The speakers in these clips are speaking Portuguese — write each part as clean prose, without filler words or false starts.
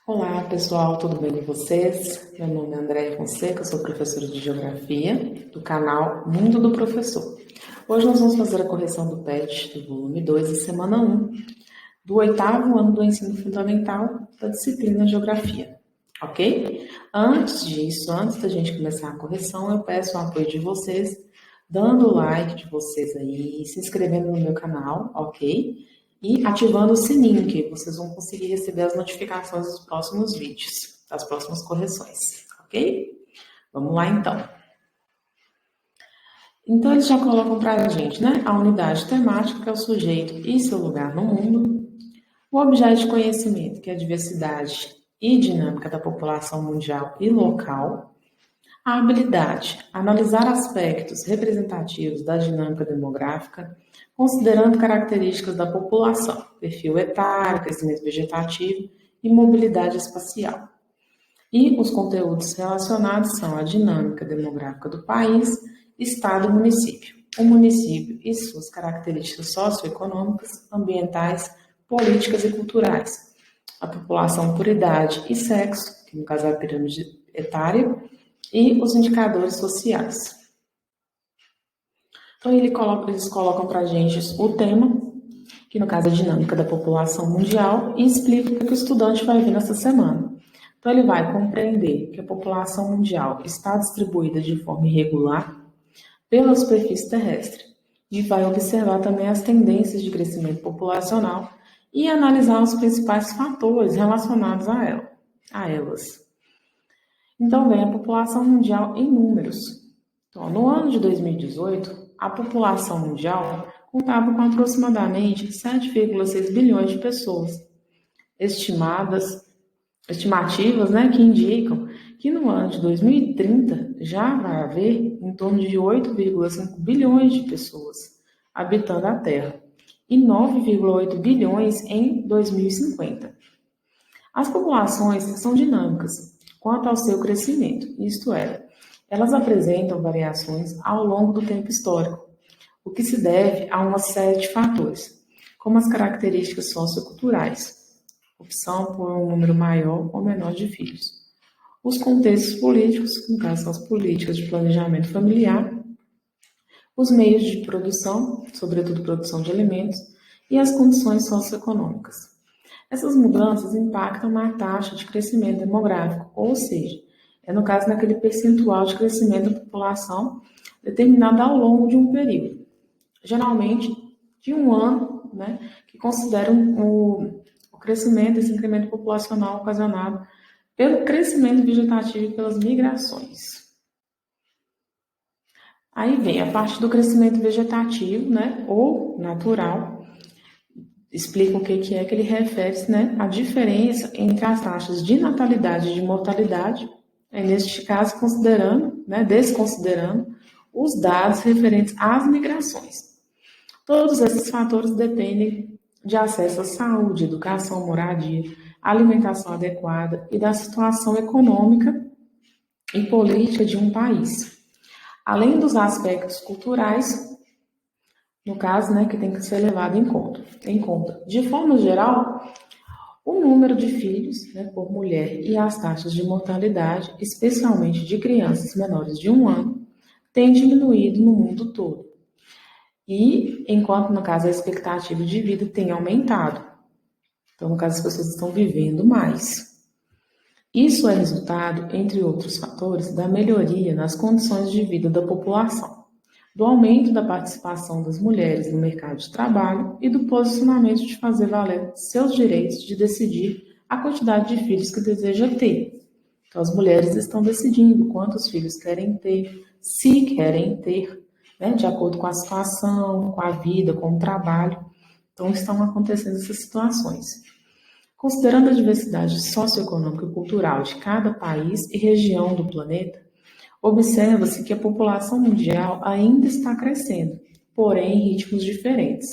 Olá, pessoal, tudo bem com vocês? Meu nome é Andréia Fonseca, sou professora de Geografia do canal Mundo do Professor. Hoje nós vamos fazer a correção do PET do volume 2 da semana 1 do oitavo ano do ensino fundamental da disciplina Geografia, ok? Antes da gente começar a correção, eu peço o apoio de vocês, dando o like de vocês aí, se inscrevendo no meu canal, ok? E ativando o sininho, que vocês vão conseguir receber as notificações dos próximos vídeos, das próximas correções, ok? Vamos lá, então. Então, eles já colocam para a gente, né? A unidade temática, que é o sujeito e seu lugar no mundo. O objeto de conhecimento, que é a diversidade e dinâmica da população mundial e local. A habilidade, analisar aspectos representativos da dinâmica demográfica, considerando características da população, perfil etário, crescimento vegetativo e mobilidade espacial. E os conteúdos relacionados são a dinâmica demográfica do país, estado e município. O município e suas características socioeconômicas, ambientais, políticas e culturais. A população por idade e sexo, que no caso é a pirâmide etária, e os indicadores sociais. Então, eles colocam para a gente o tema, que no caso é a dinâmica da população mundial, e explica o que o estudante vai ver nessa semana. Então, ele vai compreender que a população mundial está distribuída de forma irregular pela superfície terrestre e vai observar também as tendências de crescimento populacional e analisar os principais fatores relacionados a elas. Então, vem a população mundial em números. Então, no ano de 2018, a população mundial contava com aproximadamente 7,6 bilhões de pessoas, estimativas, né, que indicam que no ano de 2030 já vai haver em torno de 8,5 bilhões de pessoas habitando a Terra e 9,8 bilhões em 2050. As populações são dinâmicas quanto ao seu crescimento, isto é, elas apresentam variações ao longo do tempo histórico, o que se deve a uma série de fatores, como as características socioculturais, opção por um número maior ou menor de filhos, os contextos políticos, no caso são as políticas de planejamento familiar, os meios de produção, sobretudo produção de alimentos, e as condições socioeconômicas. Essas mudanças impactam na taxa de crescimento demográfico, ou seja, é no caso daquele percentual de crescimento da população determinado ao longo de um período, geralmente de um ano, né, que consideram o crescimento, esse incremento populacional ocasionado pelo crescimento vegetativo e pelas migrações. Aí vem a parte do crescimento vegetativo, né, ou natural, explica o que é que ele refere-se, né, a diferença entre as taxas de natalidade e de mortalidade, neste caso considerando, né, desconsiderando os dados referentes às migrações. Todos esses fatores dependem de acesso à saúde, educação, moradia, alimentação adequada e da situação econômica e política de um país. Além dos aspectos culturais, no caso, né, que tem que ser levado em conta. De forma geral, o número de filhos, né, por mulher e as taxas de mortalidade, especialmente de crianças menores de 1 ano, tem diminuído no mundo todo. E, enquanto, no caso, a expectativa de vida tem aumentado. Então, no caso, as pessoas estão vivendo mais. Isso é resultado, entre outros fatores, da melhoria nas condições de vida da população, do aumento da participação das mulheres no mercado de trabalho e do posicionamento de fazer valer seus direitos de decidir a quantidade de filhos que deseja ter. Então, as mulheres estão decidindo quantos filhos querem ter, se querem ter, né, de acordo com a situação, com a vida, com o trabalho. Então, estão acontecendo essas situações. Considerando a diversidade socioeconômica e cultural de cada país e região do planeta, observa-se que a população mundial ainda está crescendo, porém em ritmos diferentes.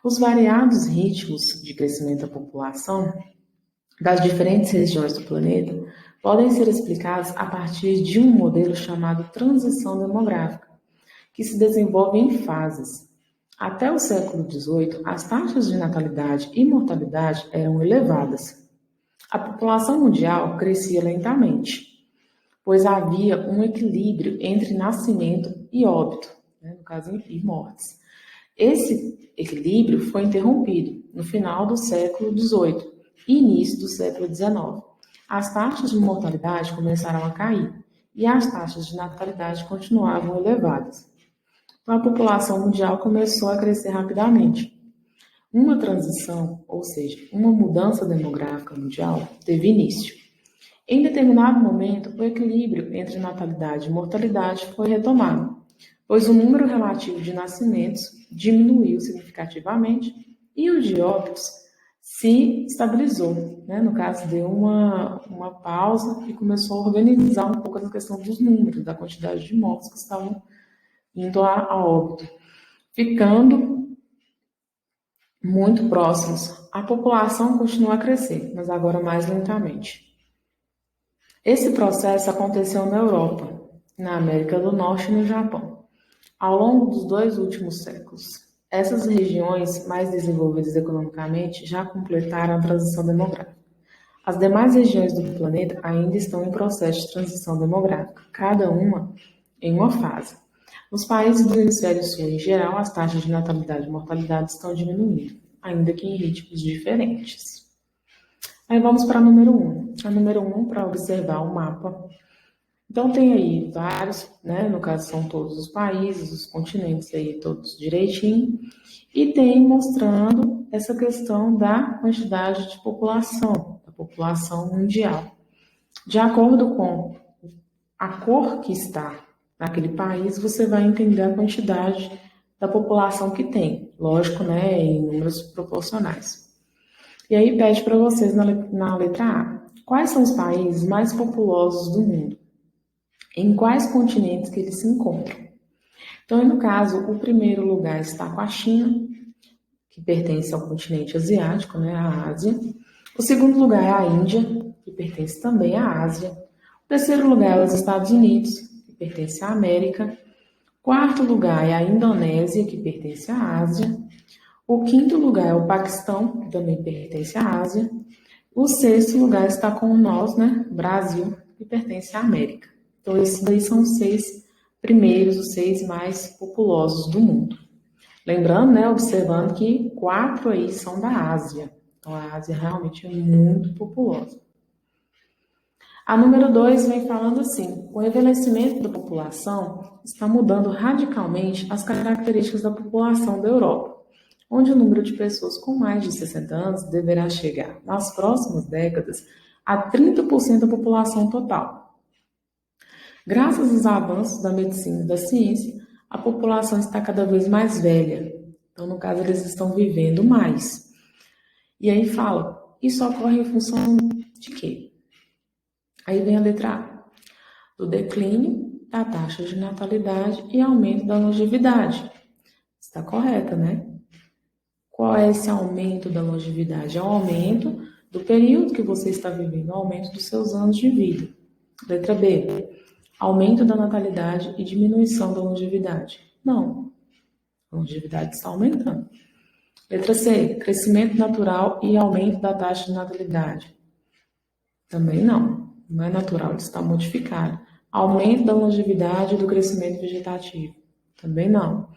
Os variados ritmos de crescimento da população das diferentes regiões do planeta podem ser explicados a partir de um modelo chamado transição demográfica, que se desenvolve em fases. Até o século XVIII, as taxas de natalidade e mortalidade eram elevadas. A população mundial crescia lentamente, pois havia um equilíbrio entre nascimento e óbito, né, no caso, e mortes. Esse equilíbrio foi interrompido no final do século XVIII e início do século XIX. As taxas de mortalidade começaram a cair e as taxas de natalidade continuavam elevadas. Então, a população mundial começou a crescer rapidamente. Uma transição, ou seja, uma mudança demográfica mundial, teve início. Em determinado momento, o equilíbrio entre natalidade e mortalidade foi retomado, pois o número relativo de nascimentos diminuiu significativamente e o de óbitos se estabilizou, né? No caso, deu uma pausa e começou a organizar um pouco a questão dos números, da quantidade de mortos que estavam indo a óbito, ficando muito próximos. A população continua a crescer, mas agora mais lentamente. Esse processo aconteceu na Europa, na América do Norte e no Japão, ao longo dos 2 últimos séculos. Essas regiões mais desenvolvidas economicamente já completaram a transição demográfica. As demais regiões do planeta ainda estão em processo de transição demográfica, cada uma em uma fase. Nos países do hemisfério sul, em geral, as taxas de natalidade e mortalidade estão diminuindo, ainda que em ritmos diferentes. Aí vamos para a número 1. A número 1, para observar o mapa. Então, tem aí vários, né? No caso, são todos os países, os continentes aí, todos direitinho. E tem mostrando essa questão da quantidade de população, da população mundial. De acordo com a cor que está naquele país, você vai entender a quantidade da população que tem. Lógico, né? Em números proporcionais. E aí pede para vocês na letra A, quais são os países mais populosos do mundo? Em quais continentes que eles se encontram? Então, no caso, o primeiro lugar está com a China, que pertence ao continente asiático, né, à Ásia. O segundo lugar é a Índia, que pertence também à Ásia. O terceiro lugar é os Estados Unidos, que pertence à América. O quarto lugar é a Indonésia, que pertence à Ásia. O quinto lugar é o Paquistão, que também pertence à Ásia. O sexto lugar está com nós, né, Brasil, que pertence à América. Então, esses daí são os 6 primeiros, os 6 mais populosos do mundo. Lembrando, né, observando que 4 aí são da Ásia. Então, a Ásia realmente é muito populosa. A número 2 vem falando assim, o envelhecimento da população está mudando radicalmente as características da população da Europa, onde o número de pessoas com mais de 60 anos deverá chegar, nas próximas décadas, a 30% da população total. Graças aos avanços da medicina e da ciência, a população está cada vez mais velha. Então, no caso, eles estão vivendo mais. E aí fala, isso ocorre em função de quê? Aí vem a letra A, do declínio da taxa de natalidade e aumento da longevidade. Está correta, né? Qual é esse aumento da longevidade? É o aumento do período que você está vivendo, o aumento dos seus anos de vida. Letra B, aumento da natalidade e diminuição da longevidade. Não, a longevidade está aumentando. Letra C, crescimento natural e aumento da taxa de natalidade. Também não é natural, está modificado. Aumento da longevidade e do crescimento vegetativo. Também não.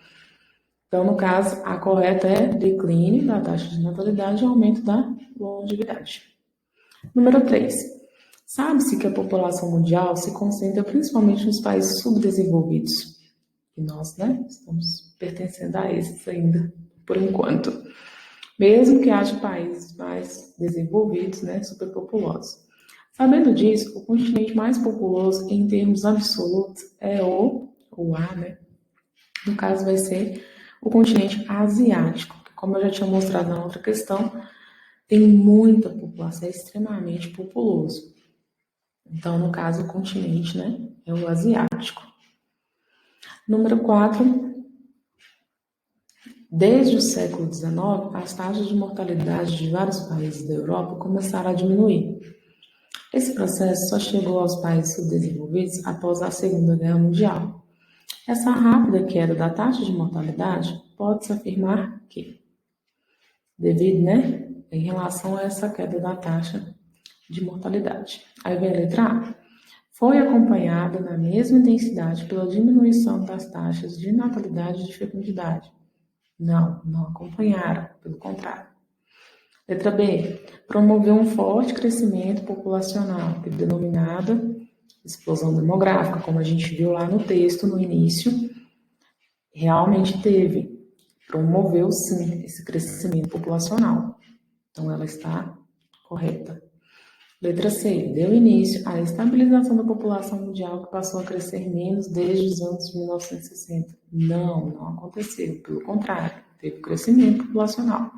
Então, no caso, a correta é declínio da taxa de natalidade e aumento da longevidade. Número 3. Sabe-se que a população mundial se concentra principalmente nos países subdesenvolvidos. E nós, né, estamos pertencendo a esses ainda, por enquanto. Mesmo que haja países mais desenvolvidos, né, superpopulosos. Sabendo disso, o continente mais populoso em termos absolutos é o A, né? No caso, vai ser o continente asiático, que, como eu já tinha mostrado na outra questão, tem muita população, é extremamente populoso. Então, no caso, o continente, né, é o asiático. Número 4. Desde o século XIX, as taxas de mortalidade de vários países da Europa começaram a diminuir. Esse processo só chegou aos países subdesenvolvidos após a Segunda Guerra Mundial. Essa rápida queda da taxa de mortalidade pode-se afirmar que, devido, né, em relação a essa queda da taxa de mortalidade. Aí vem a letra A. Foi acompanhada na mesma intensidade pela diminuição das taxas de natalidade e de fecundidade. Não, não acompanharam, pelo contrário. Letra B. Promoveu um forte crescimento populacional, denominada explosão demográfica, como a gente viu lá no texto, no início. Realmente teve. Promoveu, sim, esse crescimento populacional. Então, ela está correta. Letra C. Deu início à estabilização da população mundial que passou a crescer menos desde os anos de 1960. Não, não aconteceu. Pelo contrário, teve crescimento populacional.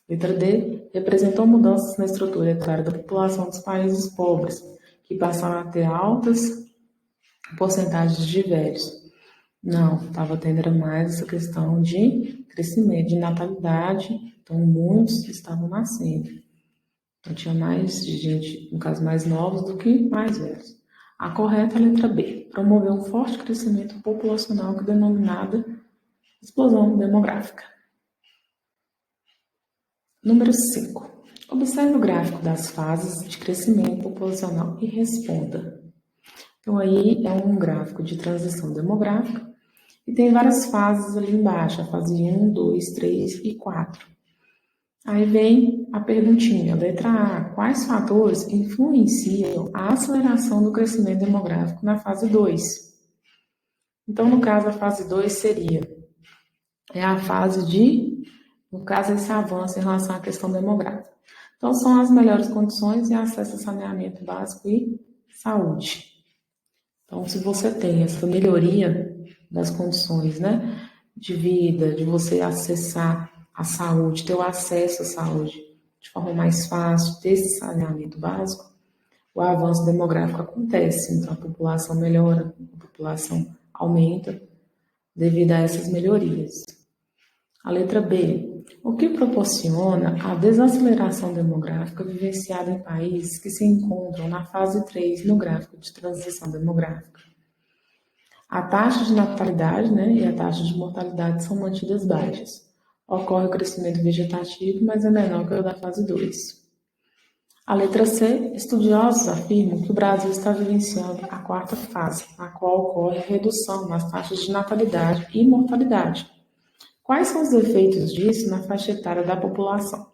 Letra D. Representou mudanças na estrutura etária da população dos países pobres, que passaram a ter altas porcentagens de velhos. Não, estava tendo era mais essa questão de crescimento, de natalidade. Então, muitos estavam nascendo. Então, tinha mais gente, no caso, mais novos do que mais velhos. A correta é a letra B. Promoveu um forte crescimento populacional que é denominada explosão demográfica. Número 5. Observe o gráfico das fases de crescimento populacional e responda. Então, aí é um gráfico de transição demográfica e tem várias fases ali embaixo, a fase 1, 2, 3 e 4. Aí vem a perguntinha, letra A. Quais fatores influenciam a aceleração do crescimento demográfico na fase 2? Então, no caso, a fase 2 seria a fase de, no caso, esse avanço em relação à questão demográfica. Então, são as melhores condições de acesso a saneamento básico e saúde. Então, se você tem essa melhoria das condições, né, de vida, de você acessar a saúde, ter o acesso à saúde de forma mais fácil, ter esse saneamento básico, o avanço demográfico acontece. Então, a população melhora, a população aumenta devido a essas melhorias. A letra B. O que proporciona a desaceleração demográfica vivenciada em países que se encontram na fase 3 no gráfico de transição demográfica? A taxa de natalidade, né, e a taxa de mortalidade são mantidas baixas. Ocorre o crescimento vegetativo, mas é menor que o da fase 2. A letra C. Estudiosos afirmam que o Brasil está vivenciando a quarta fase, na qual ocorre redução nas taxas de natalidade e mortalidade. Quais são os efeitos disso na faixa etária da população?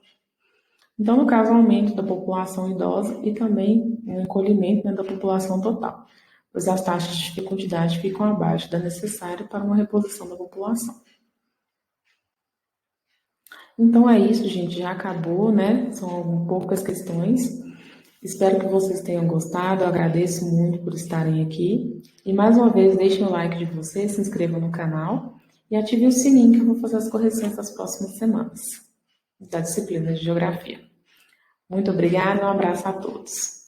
Então, no caso, o aumento da população idosa e também o encolhimento, né, da população total, pois as taxas de fecundidade ficam abaixo da necessária para uma reposição da população. Então é isso, gente, já acabou, né? São poucas questões. Espero que vocês tenham gostado, eu agradeço muito por estarem aqui. E mais uma vez, deixem o like de vocês, se inscrevam no canal e ativem o sininho que eu vou fazer as correções das próximas semanas, da disciplina de Geografia. Muito obrigada, um abraço a todos.